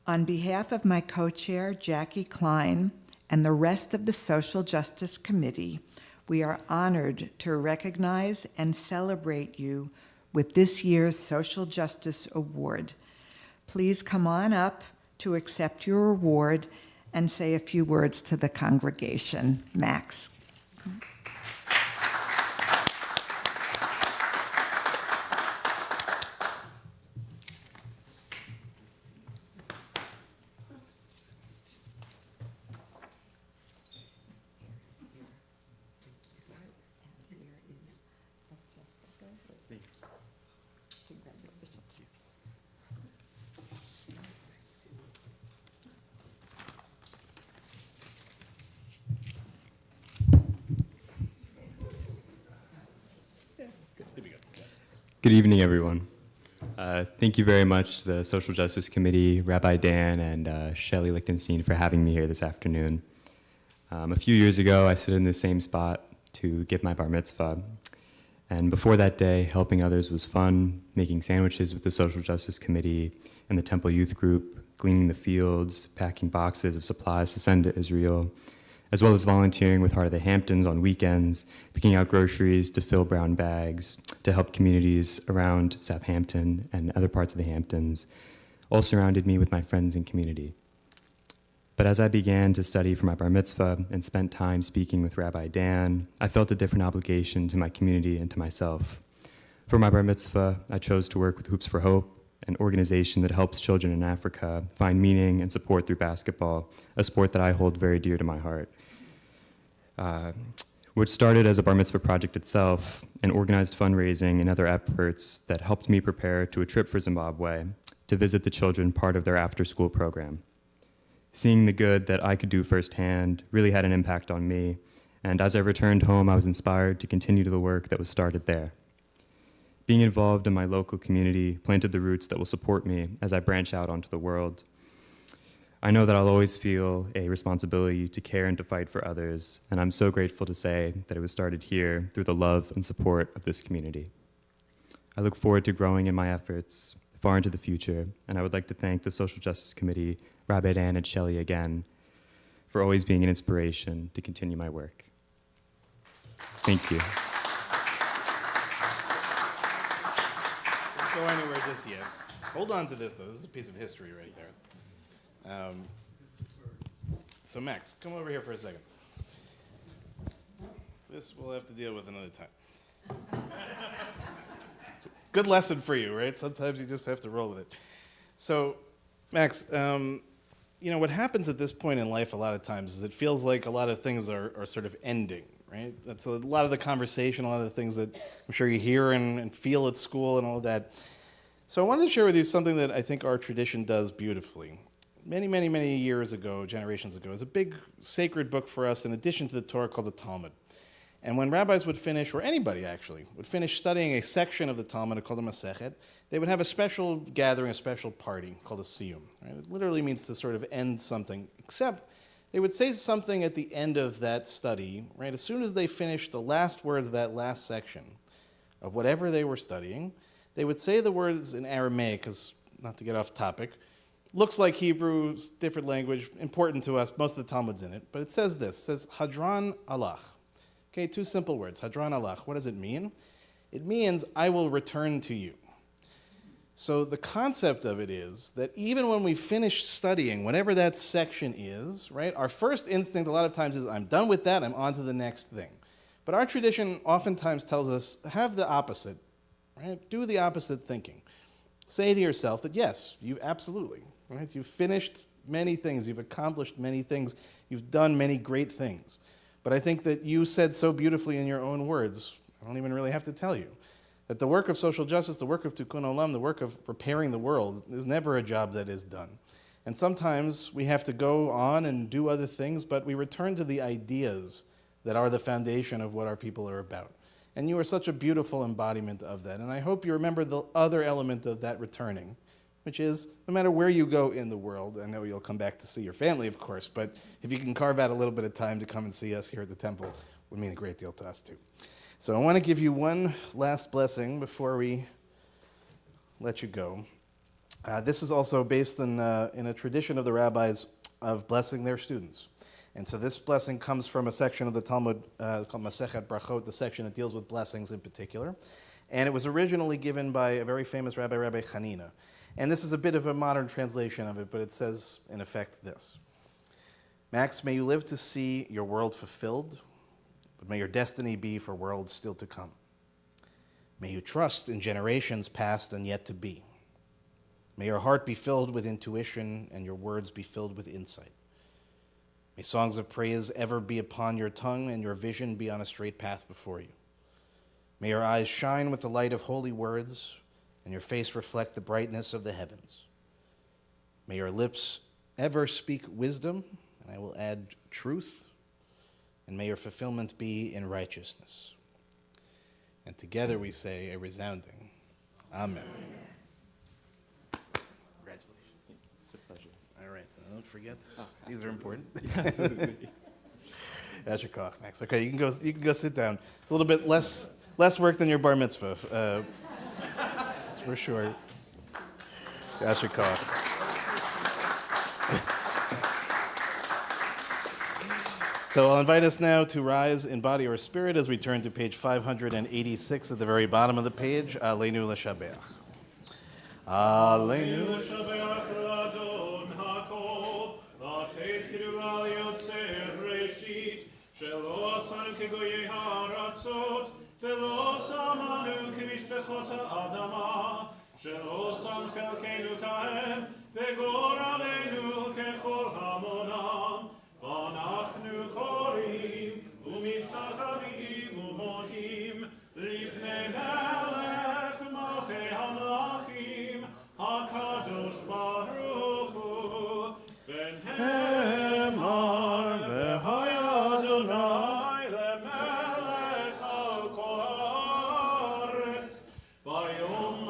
On behalf of my co-chair, Jackie Klein, and the rest of the Social Justice Committee, we are honored to recognize and celebrate you with this year's Social Justice Award. Please come on up to accept your award and say a few words to the congregation. Max. Good evening, everyone. Thank you very much to the Social Justice Committee, Rabbi Dan, and Shelley Lichtenstein for having me here this afternoon. A few years ago, I stood in the same spot to give my bar mitzvah. And before that day, helping others was fun, making sandwiches with the Social Justice Committee and the Temple Youth Group, cleaning the fields, packing boxes of supplies to send to Israel, as well as volunteering with Heart of the Hamptons on weekends, picking out groceries to fill brown bags, to help communities around Southampton and other parts of the Hamptons, all surrounded me with my friends and community. But as I began to study for my bar mitzvah and spent time speaking with Rabbi Dan, I felt a different obligation to my community and to myself. For my bar mitzvah, I chose to work with Hoops for Hope, an organization that helps children in Africa find meaning and support through basketball, a sport that I hold very dear to my heart. Which started as a bar mitzvah project itself and organized fundraising and other efforts that helped me prepare to a trip for Zimbabwe to visit the children part of their after-school program. Seeing the good that I could do firsthand really had an impact on me, and as I returned home, I was inspired to continue the work that was started there. Being involved in my local community planted the roots that will support me as I branch out onto the world. I know that I'll always feel a responsibility to care and to fight for others, and I'm so grateful to say that it was started here through the love and support of this community. I look forward to growing in my efforts far into the future, and I would like to thank the Social Justice Committee, Rabbi Dan and Shelley again, for always being an inspiration to continue my work. Thank you. Don't go anywhere just yet. Hold on to this, though. This is a piece of history right there. So Max, come over here for a second. This we'll have to deal with another time. Good lesson for you, right? Sometimes you just have to roll with it. So, Max, what happens at this point in life a lot of times is it feels like a lot of things are sort of ending, right? That's a lot of the conversation, a lot of the things that I'm sure you hear and feel at school and all of that. So I wanted to share with you something that I think our tradition does beautifully. Many, many, many years ago, generations ago, is a big sacred book for us in addition to the Torah called the Talmud. And when rabbis would finish, or anybody actually, would finish studying a section of the Talmud called the Masechet, they would have a special gathering, a special party called a siyum. Right? It literally means to sort of end something, except they would say something at the end of that study, right? As soon as they finished the last words of that last section of whatever they were studying, they would say the words in Aramaic, because not to get off topic, looks like Hebrew, different language, important to us, most of the Talmud's in it, but it says this, it says Hadran Alach. Okay, two simple words, Hadran Alach. What does it mean? It means, I will return to you. So the concept of it is that even when we finish studying, whatever that section is, right, our first instinct a lot of times is, I'm done with that, I'm on to the next thing. But our tradition oftentimes tells us, have the opposite, right? Do the opposite thinking. Say to yourself that yes, you absolutely, right? You've finished many things, you've accomplished many things, you've done many great things. But I think that you said so beautifully in your own words, I don't even really have to tell you, that the work of social justice, the work of Tikkun Olam, the work of repairing the world is never a job that is done. And sometimes we have to go on and do other things, but we return to the ideas that are the foundation of what our people are about. And you are such a beautiful embodiment of that. And I hope you remember the other element of that returning, which is no matter where you go in the world, I know you'll come back to see your family, of course, but if you can carve out a little bit of time to come and see us here at the temple, it would mean a great deal to us too. So I want to give you one last blessing before we let you go. This is also based in a tradition of the rabbis of blessing their students. And so this blessing comes from a section of the Talmud called Masechet Brachot, the section that deals with blessings in particular. And it was originally given by a very famous rabbi, Rabbi Hanina. And this is a bit of a modern translation of it, but it says, in effect, this. Max, may you live to see your world fulfilled, but may your destiny be for worlds still to come. May you trust in generations past and yet to be. May your heart be filled with intuition and your words be filled with insight. May songs of praise ever be upon your tongue and your vision be on a straight path before you. May your eyes shine with the light of holy words and your face reflect the brightness of the heavens. May your lips ever speak wisdom, and I will add truth, and may your fulfillment be in righteousness. And together we say a resounding Amen. Congratulations. It's a pleasure. All right, so don't forget, these are important. That's your koch, Max. Okay, you can go sit down. It's a little bit less work than your bar mitzvah. That's for sure. That's your koch. So I'll invite us now to rise in body or spirit as we turn to page 586 at the very bottom of the page. Aleinu l'shabeach. Aleinu לשבח לאדון הכל, לתת קדושה ליוצר ראשית, שלא עשנו כגויי הארצות, ולא שמנו כמשפחות האדמה, שלא שם חלקנו כהם, וגורלנו ככל המונם. ואנחנו קוראים ומשתחווים ומודים לפני מלך מלכי המלכים, הקדוש ברוך הוא, ונאמר והיה אדוני למלך על כל הארץ, ביום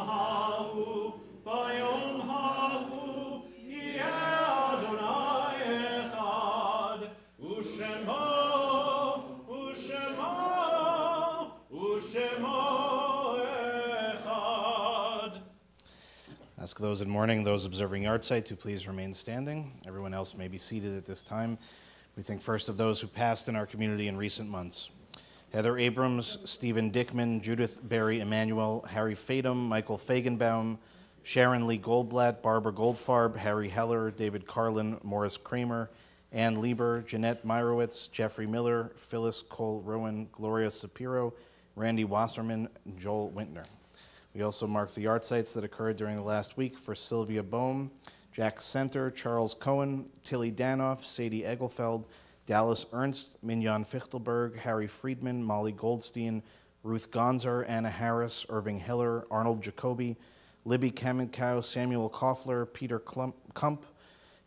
ההוא יהיה אדוני אחד, ושמו אחד. Ask those in mourning, those observing yahrzeit to please remain standing. Everyone else may be seated at this time. We think first of those who passed in our community in recent months. Heather Abrams, Stephen Dickman, Judith Barry Emanuel, Harry Fadum, Michael Fagenbaum, Sharon Lee Goldblatt, Barbara Goldfarb, Harry Heller, David Carlin, Morris Kramer, Ann Lieber, Jeanette Meyerowitz, Jeffrey Miller, Phyllis Cole Rowan, Gloria Sapiro, Randy Wasserman, and Joel Wintner. We also mark the yahrzeits that occurred during the last week for Sylvia Bohm, Jack Center, Charles Cohen, Tilly Danoff, Sadie Egelfeld, Dallas Ernst, Mignon Fichtelberg, Harry Friedman, Molly Goldstein, Ruth Gonzer, Anna Harris, Irving Hiller, Arnold Jacoby, Libby Kamenkow, Samuel Koffler, Peter Kump,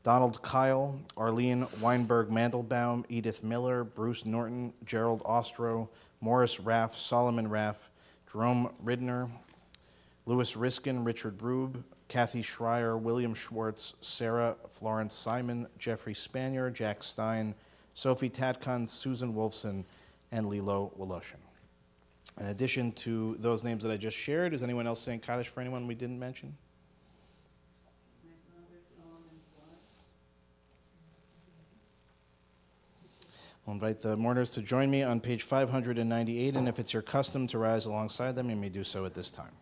Donald Kyle, Arlene Weinberg Mandelbaum, Edith Miller, Bruce Norton, Gerald Ostro, Morris Raff, Solomon Raff, Jerome Ridner, Louis Riskin, Richard Brube, Kathy Schreier, William Schwartz, Sarah Florence Simon, Jeffrey Spanier, Jack Stein, Sophie Tatkan, Susan Wolfson, and Lilo Woloshin. In addition to those names that I just shared, is anyone else saying Kaddish for anyone we didn't mention? I'll invite the mourners to join me on page 598, and if it's your custom to rise alongside them, you may do so at this time.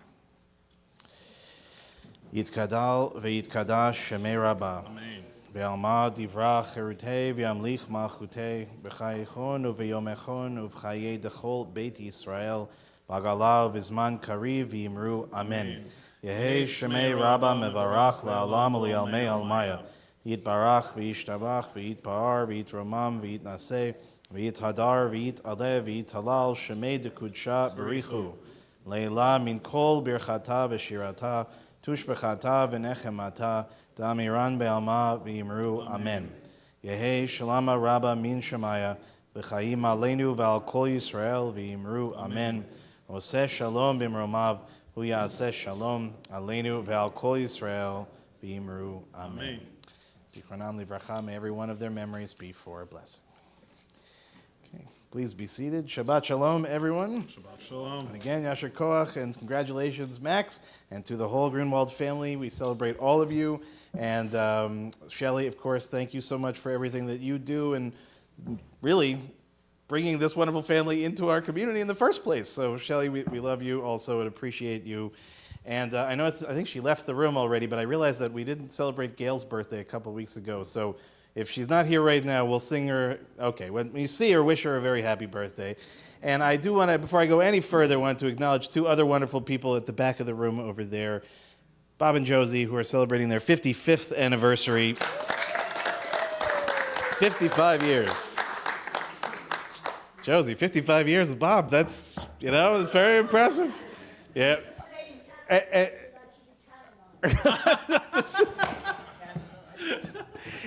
Yitkadal v'yitkadash shemei Rabbah. Amen. Be'alma divrach cherutei v'yamlich malchutei b'chayichon u'v'yomechon u'v'chayei dechol Beit Yisrael b'agala v'zman kariv v'yimru Amen. Yehei shemei Rabbah mevarach la'olam u'li'almei almaya. Yitbarach v'yishtabach v'yitpa'ar v'yitromam v'yitnaseh v'yithadar v'yit'aleh v'yithalal shemei dekudsha b'richu. Leila min kol birchata v'shirata tushbechata v'nechemata damiran be'alma v'yimru Amen. Yehei shalama rabba min shemaya v'chayim aleinu v'al kol Yisrael v'yimru Amen. Oseh shalom b'mromav hu ya'aseh shalom aleinu v'al kol Yisrael v'yimru Amen. Zichronam livracha, may every one of their memories be for a blessing. Okay, please be seated. Shabbat shalom, everyone. Shabbat shalom. And again, Yasher Koach, and congratulations, Max, and to the whole Grunwald family. We celebrate all of you. And Shelley, of course, thank you so much for everything that you do, and really bringing this wonderful family into our community in the first place. So, Shelley, we love you also and appreciate you. And I know I think she left the room already, but I realized that we didn't celebrate Gail's birthday a couple weeks ago. So if she's not here right now, we'll sing her. Okay, when you see her, wish her a very happy birthday. And I do want to, before I go any further, want to acknowledge two other wonderful people at the back of the room over there, Bob and Josie, who are celebrating their 55th anniversary. 55 years. Josie, 55 years with Bob. That's, it's very impressive. Yeah.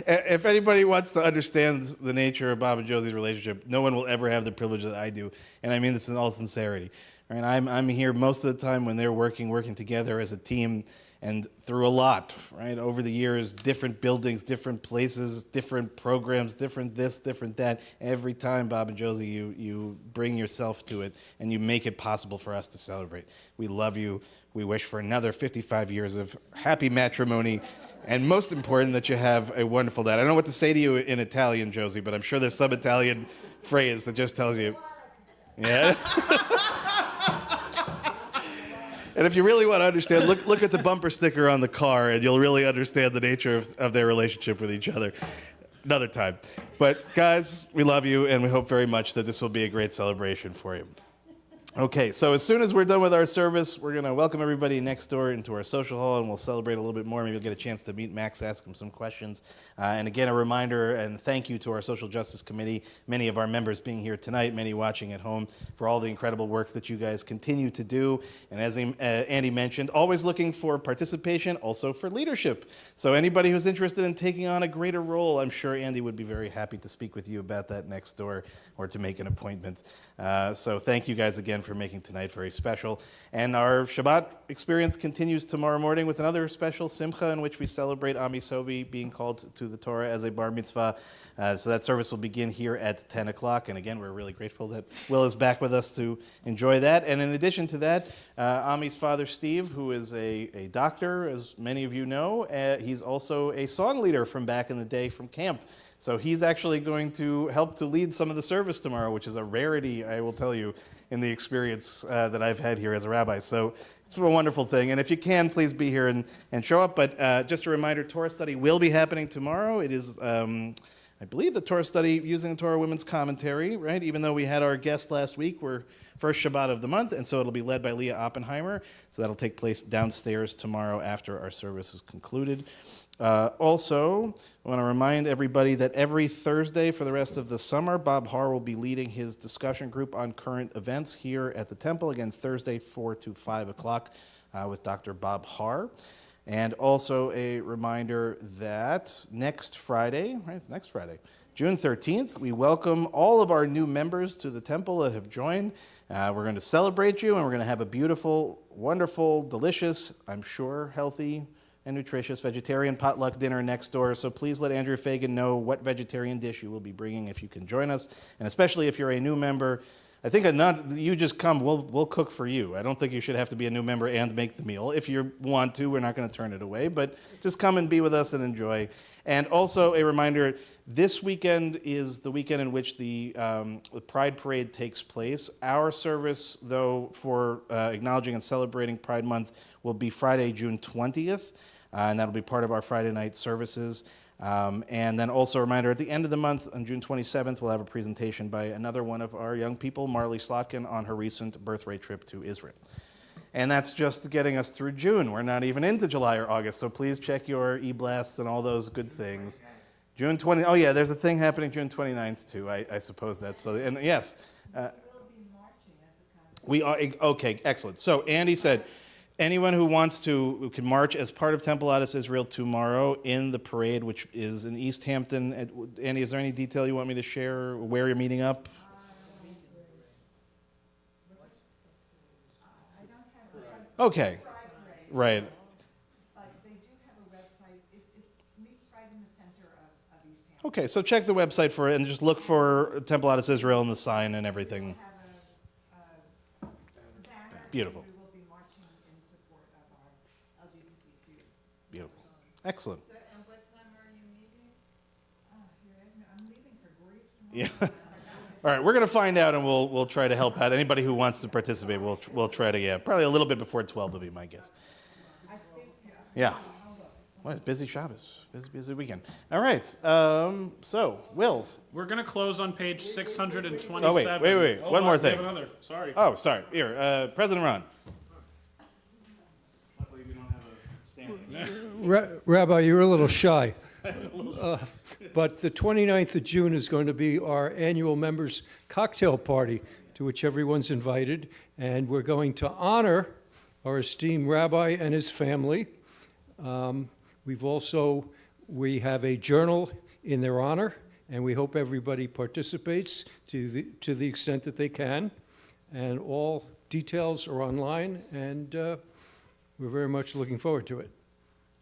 If anybody wants to understand the nature of Bob and Josie's relationship, no one will ever have the privilege that I do, and I mean this in all sincerity. Right? I'm here most of the time when they're working together as a team, and through a lot, right? Over the years, different buildings, different places, different programs, different this, different that. Every time, Bob and Josie, you bring yourself to it, and you make it possible for us to celebrate. We love you. We wish for another 55 years of happy matrimony, and most important, that you have a wonderful dad. I don't know what to say to you in Italian, Josie, but I'm sure there's some Italian phrase that just tells you, yeah. And if you really want to understand, look at the bumper sticker on the car, and you'll really understand the nature of their relationship with each other. Another time. But guys, we love you, and we hope very much that this will be a great celebration for you. Okay, so as soon as we're done with our service, we're going to welcome everybody next door into our social hall, and we'll celebrate a little bit more. Maybe you'll get a chance to meet Max, ask him some questions. And again, a reminder and thank you to our Social Justice Committee, many of our members being here tonight, many watching at home, for all the incredible work that you guys continue to do. And as Andy mentioned, always looking for participation, also for leadership. So anybody who's interested in taking on a greater role, I'm sure Andy would be very happy to speak with you about that next door or to make an appointment. So thank you guys again for making tonight very special. And our Shabbat experience continues tomorrow morning with another special simcha in which we celebrate Ami Sobi being called to the Torah as a bar mitzvah. So that service will begin here at 10 o'clock. And again, we're really grateful that Will is back with us to enjoy that. And in addition to that, Ami's father, Steve, who is a doctor, as many of you know, he's also a song leader from back in the day from camp. So he's actually going to help to lead some of the service tomorrow, which is a rarity, I will tell you, in the experience that I've had here as a rabbi. So it's a wonderful thing. And if you can, please be here and show up. But just a reminder, Torah study will be happening tomorrow. It is, I believe, the Torah study using the Torah Women's Commentary, right? Even though we had our guest last week, we're first Shabbat of the month, and so it'll be led by Leah Oppenheimer. So that'll take place downstairs tomorrow after our service is concluded. Also, I want to remind everybody that every Thursday for the rest of the summer, Bob Har will be leading his discussion group on current events here at the temple. Again, Thursday, 4 to 5 o'clock with Dr. Bob Har. And also a reminder that next Friday, right, it's next Friday, June 13th, we welcome all of our new members to the temple that have joined. We're going to celebrate you, and we're going to have a beautiful, wonderful, delicious, I'm sure, healthy and nutritious vegetarian potluck dinner next door. So please let Andrew Fagan know what vegetarian dish you will be bringing if you can join us. And especially if you're a new member, I think you just come, we'll cook for you. I don't think you should have to be a new member and make the meal. If you want to, we're not going to turn it away, but just come and be with us and enjoy. And also a reminder, this weekend is the weekend in which the Pride Parade takes place. Our service, though, for acknowledging and celebrating Pride Month will be Friday, June 20th, and that'll be part of our Friday night services. And then also a reminder, at the end of the month, on June 27th, we'll have a presentation by another one of our young people, Marley Slotkin, on her recent birthday trip to Israel. And that's just getting us through June. We're not even into July or August, so please check your e-blasts and all those good things. June 20, oh yeah, there's a thing happening June 29th too, I suppose that's, so, and yes. We are, okay, excellent. So Andy said, anyone who who can march as part of Temple Adas Israel tomorrow in the parade, which is in East Hampton. Andy, is there any detail you want me to share, where you're meeting up? Okay, right. But they do have a website. It meets right in the center of East Hampton. Okay, so check the website for it and just look for Temple Adas Israel and the sign and everything. We have a banner. Beautiful. We will be marching in support of our LGBTQ. Beautiful. Excellent. And what time are you meeting? I'm leaving for Greece tomorrow. Yeah. All right, we're going to find out, and we'll try to help out. Anybody who wants to participate, we'll try to, yeah, probably a little bit before 12 will be my guess. Yeah. What, busy Shabbos, busy weekend. All right, so, Will. We're going to close on page 627. Oh, wait, Oh, one more we thing. have another. Sorry. Oh, sorry, here, President Ron. Luckily, we don't have a stand. Rabbi, you're a little shy. But the 29th of June is going to be our annual members' cocktail party, to which everyone's invited, and we're going to honor our esteemed rabbi and his family. We have a journal in their honor, and we hope everybody participates to the extent that they can. And all details are online, and we're very much looking forward to it.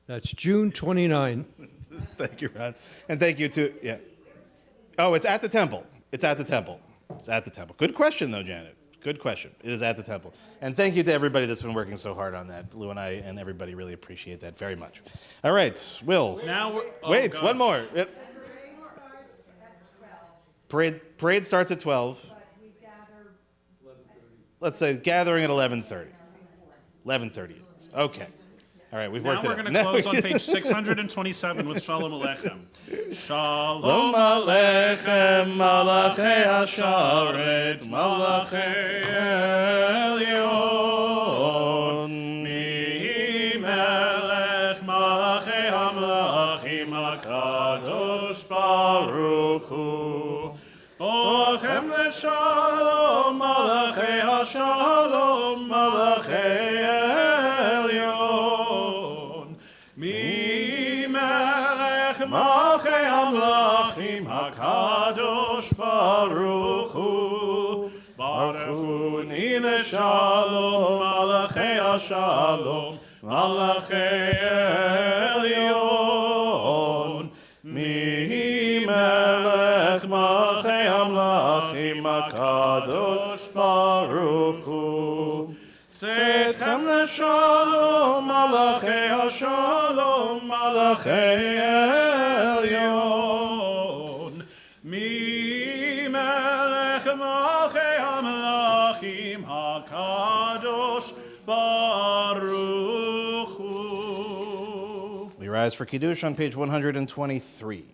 That's June 29. Thank you, Ron. And thank you to, yeah. Oh, it's at the temple. It's at the temple. It's at the temple. Good question, though, Janet. Good question. It is at the temple. And thank you to everybody that's been working so hard on that. Lou and I and everybody really appreciate that very much. All right, Will. Now we're, Wait, gosh. one more. Parade starts at 12, Parade starts at 12. but we gather Let's say gathering at 11:30. 11:30. Okay. All right, we've Now worked it we're out. going to close on page 627 with Shalom Aleichem. Shalom Aleichem, Malachei Hasharet, Malachei Elyon. Mi melech malachei hamlachim HaKadosh Baruch Hu. Olachem leShalom, Malachei Hashalom, Malachei Elyon. Mi melech malachei hamlachim HaKadosh Baruch Hu. Baruch Hu ni leShalom, Malachei Hashalom, Malachei Elyon. Mi melech malachei hamlachim HaKadosh Baruch Hu. Tzedchem leShalom, Malachei Hashalom, Malachei Elyon. Mi melech malachei hamlachim HaKadosh Baruch Hu. We rise for Kiddush on page 123.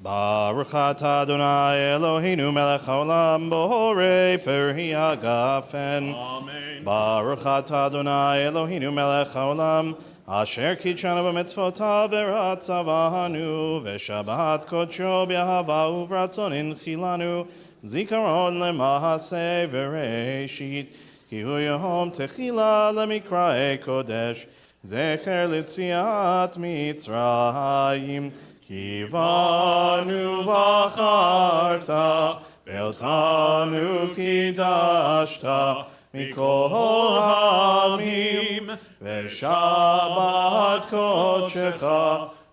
Baruch atah Adonai Eloheinu melech haolam borei peri hagafen. Amen. Baruch atah Adonai Eloheinu melech haolam אשר קידשנו במצוותיו ורצה-בנו, ושבת קודשו באהבה וברצון הנחילנו, זיכרון למעשה וראשית, כי הוא יום תחילה למקראי קודש, זכר ליציאת מצרים. כי בנו בחרת, ואותנו קידשת, מכל העמים, ושבת קודשך,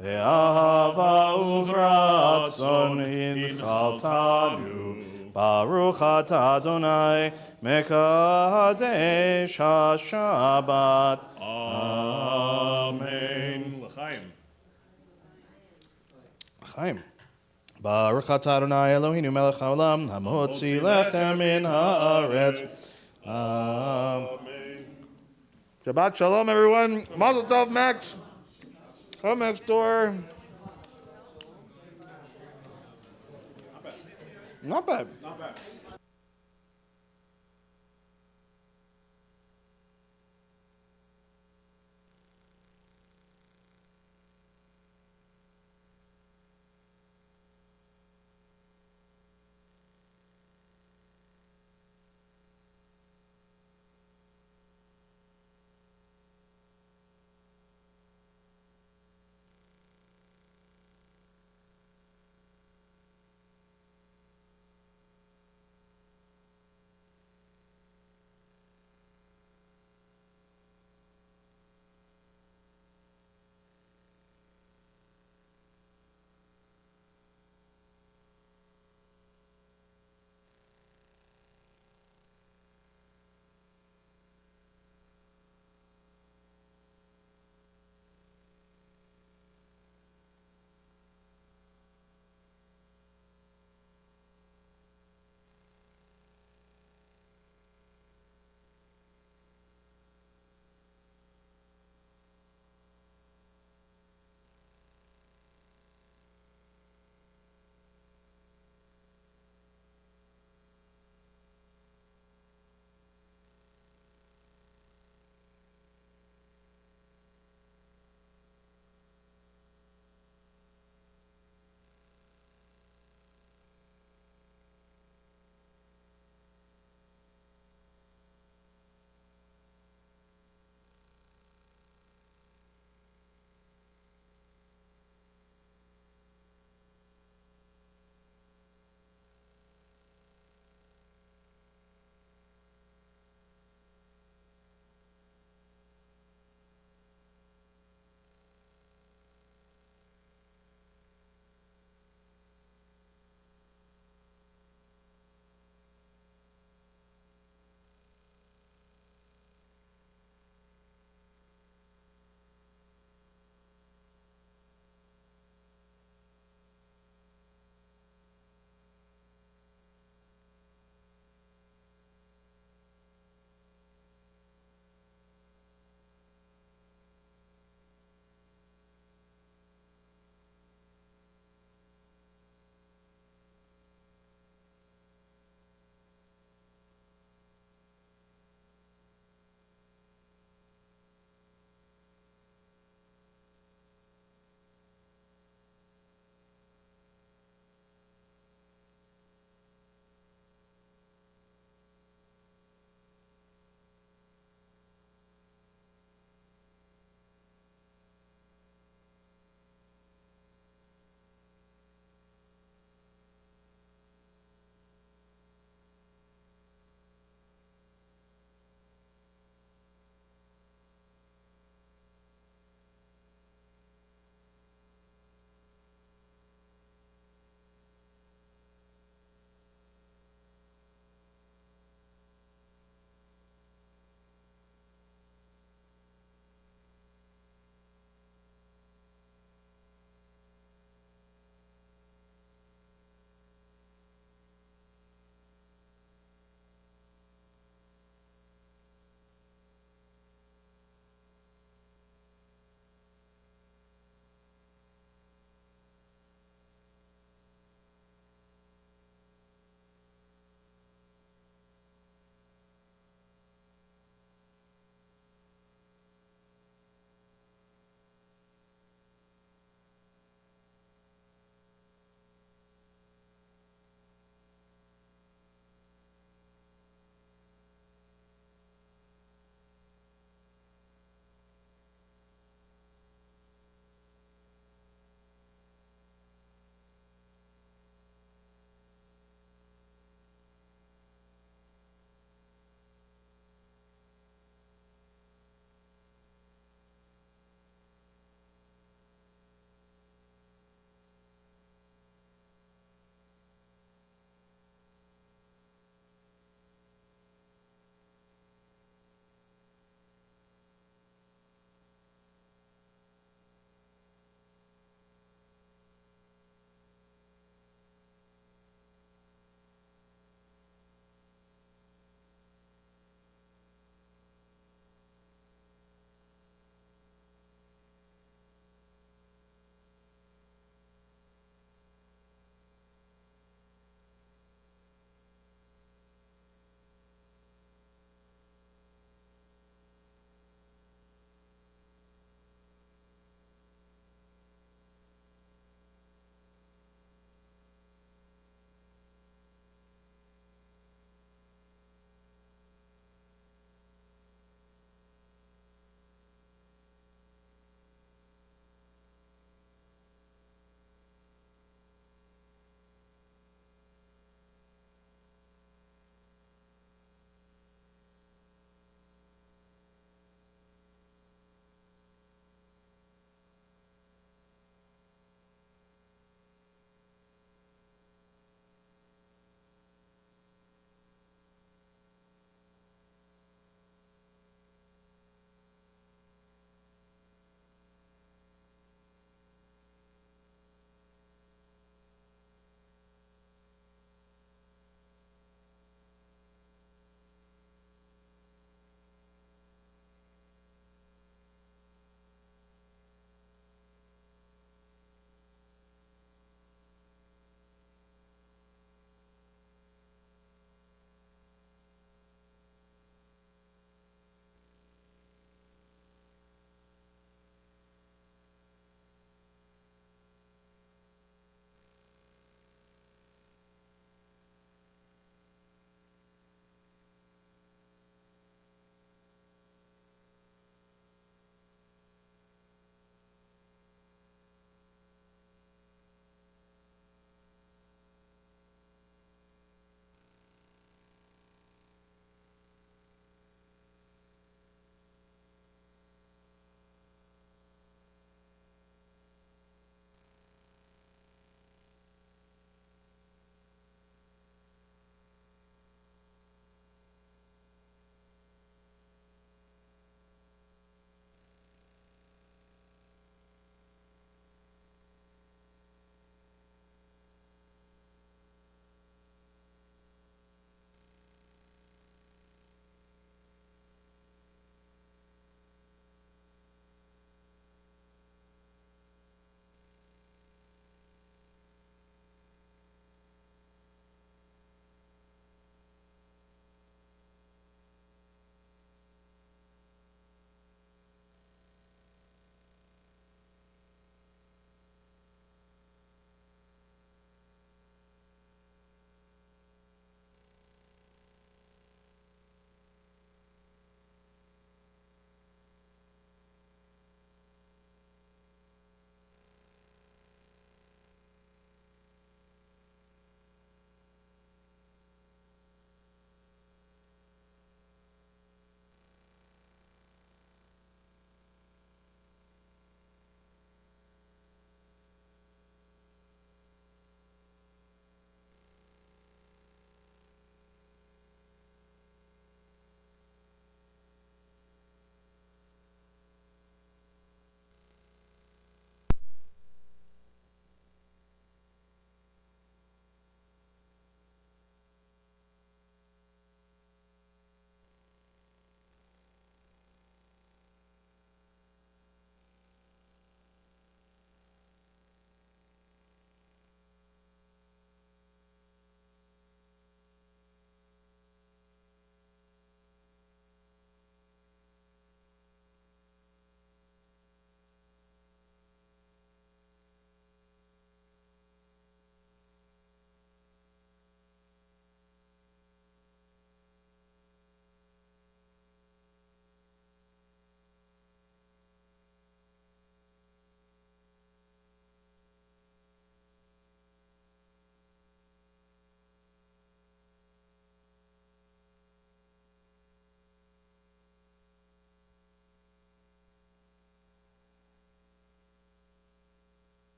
באהבה וברצון הנחלתנו. ברוך אתה אדוני, מקדש השבת. אמן. לחיים. חיים. ברוך אתה אדוני אלוהינו מלך העולם, המוציא לחם מן הארץ. Shabbat shalom, everyone. Mazel tov, Max. Home next door. Not bad. Not bad.